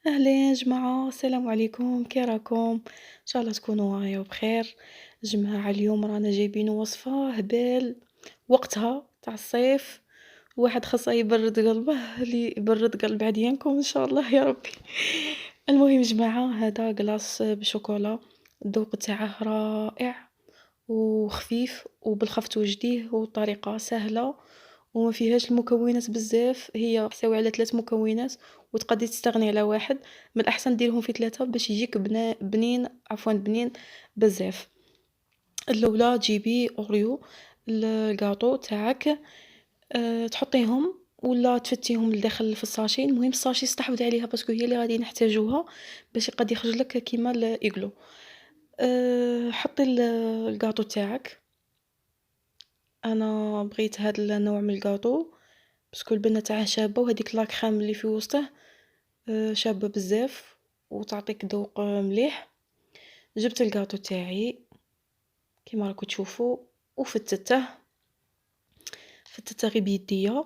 أهلين جماعة، السلام عليكم، كي راكم؟ إن شاء الله تكونوا غاية وبخير. جماعة اليوم رانا جايبين وصفة هبال وقتها تاع الصيف، الواحد خاصة يبرد قلبه اللي يبرد قلب عديانكم إن شاء الله يا ربي. المهم جماعة هذا قلاص بشوكولا، الذوق تاعه رائع وخفيف وبالخف توجديه وطريقة سهلة وما فيهاش المكونات بزاف، هي تحتوي على 3 مكونات وتقدري تستغني على واحد، من الأحسن ديرهم في 3 باش يجيك بنين بنين بزاف. الأولى تجيبي أوريو الكاطو تاعك، تحطيهم ولا تفتيهم لداخل في الساشي، المهم الساشي استحوذي عليها باسكو هي اللي غادي نحتاجوها باش يقد يخرج لك كيما الإيغلو. حطي الكاطو تاعك، أنا بغيت هاد النوع من الكاطو باسكو البنة تاعه شابة وهاديك لا كريم اللي في وسطه شابة بزاف وتعطيك ذوق مليح. جبت الكاطو تاعي كيما راكم تشوفوا وفتته، فتته غير بيديا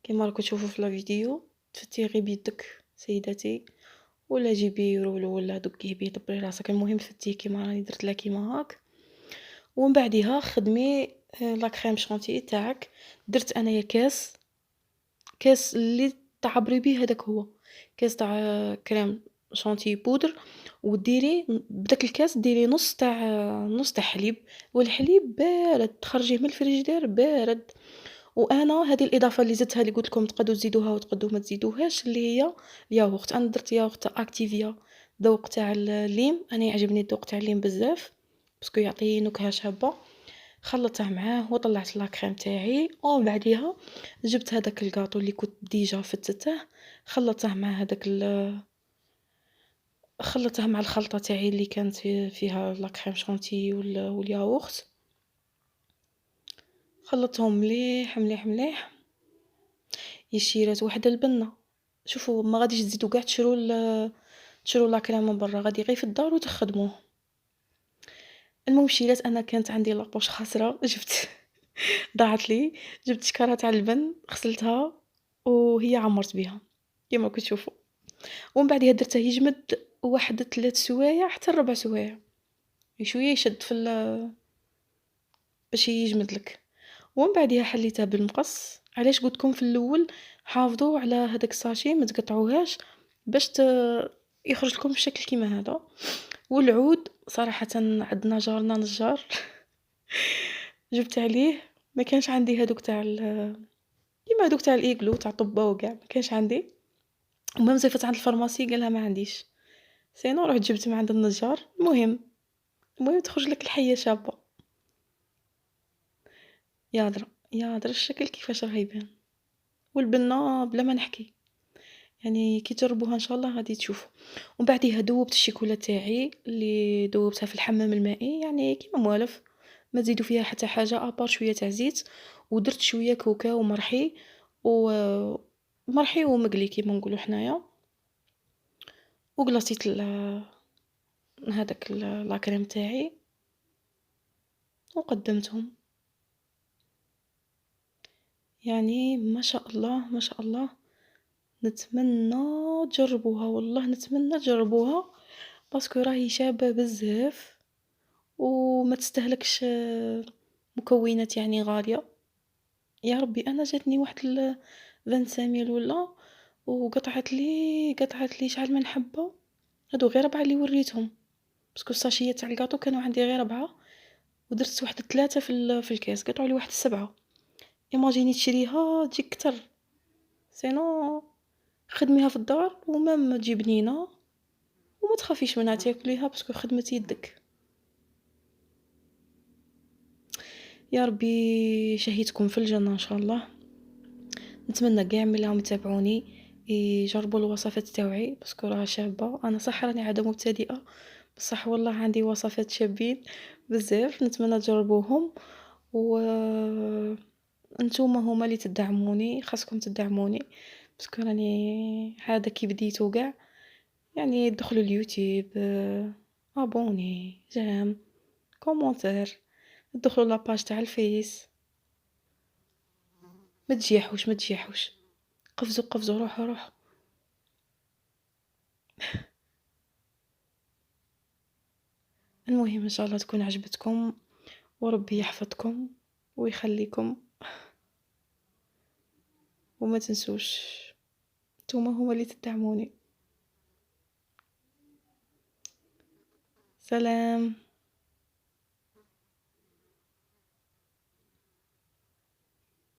كيما راكم تشوفوا في لا فيديو، تفتيه غير بيدك سيداتي، ولا جيبي رولو ولا دقيه بيه دبري راسك، المهم فتيه كيما راني درت لها كيما هاك. ومن بعديها خدمي لا كريم شانتي تاعك. درت انايا كاس اللي تعبري بيه هذاك هو، كاس تاع كريم شانتي بودر، وديري بداك الكاس ديري نص تاع حليب، والحليب بارد تخرجيه من الفريجيدير بارد. وانا هذه الاضافه اللي زدتها اللي قلت لكم تقدروا تزيدوها وتقدروا ما تزيدوهاش اللي هي الياغورت، انا درت ياغورت اكتيفيا ذوق تاع الليم، انا يعجبني الذوق تاع الليم بزاف باسكو يعطي نكهه شابه. خلطته معاه وطلعت لا كريم تاعي ومن بعديها جبت هذاك الكاطو اللي كنت ديجا فتته، خلطته مع هذاك خلطته مع الخلطه تاعي اللي كانت فيها لا كريم شانتي والياغورت، خلطتهم مليح مليح مليح. يشيرات واحد البنه، شوفوا ما غاديش تزيدوا كاع تشرو لا كريم من برا، غادي غير في الدار وتخدموه. المهم شيرات انا كانت عندي لابوش خاسره جبت ضاعت لي، جبت شكارة تاع اللبن غسلتها وهي عمرت بها كيما راكم تشوفوا، ومن بعدها درته يجمد واحد 3 سوايع حتى 4 سوايع، شويه يشد باش يجمد لك. ومن بعدها حليته بالمقص، علاش قلت لكم في الاول حافظوا على هذاك الساشي ما تقطعوهاش باش يخرج لكم بشكل كيما هذا. والعود صراحة عندنا جارنا نجار جبت عليه، ما كانش عندي هادوك تاع كيما هادوك تاع الإيغلو تاع طبة وكاع ما كانش عندي، المهم زيفت عند الفارماسي قالها ما عنديش، سينو رحت جبت من عند النجار. المهم تخرج لك الحية شابة، يا درا الشكل كيفاش راه يبان، والبنة بلا ما نحكي، يعني كي تجربوها ان شاء الله غادي تشوفوا. ومن بعدها دوبت الشيكولا تاعي اللي دوبتها في الحمام المائي يعني كيما موالف، ما تزيدوا فيها حتى حاجه ابار شويه تاع زيت، ودرت شويه كاكاو مرحي و مرحي ومقلي كيما نقولوا حنايا، وقلاصيت هذاك لا كريم تاعي وقدمتهم. يعني ما شاء الله ما شاء الله، نتمنى تجربوها، والله نتمنى تجربوها باسكو راهي شابة بزاف وما تستهلكش مكونات يعني غالية. يا ربي انا جاتني واحد 25 ميل ولا، وقطعت لي شحال من حبة، هادو غير 4 اللي وريتهم باسكو الساشيات تاع الكاطو كانوا عندي غير 4، ودرت واحد 3 في الكاس قطعوا لي واحد 7. ايماجيني تشريها تجيك كتر، سينو خدميها في الدار ومام تجي بنينة وما تخافيش منها تاكليها باسكو خدمة يدك. يا ربي شهيتكم في الجنة ان شاء الله. نتمنى كاع من راهم يتابعوني يجربوا الوصفات تاوعي باسكو راها شابة، انا صح راني عاده مبتدئة بصح والله عندي وصفات شابين بزاف، نتمنى تجربوهم. و نتوما هما اللي تدعموني، خاصكم تدعموني باسكو راني عاده كي بديتو كاع، يعني دخلوا اليوتيوب ابوني جيم كومونتير، دخلوا لاباج تاع الفيس، ما تجيحوش قفزوا روحوا المهم إن شاء الله تكون عجبتكم، وربي يحفظكم ويخليكم، وما تنسوش نتوما هما اللي تدعموني. سلام.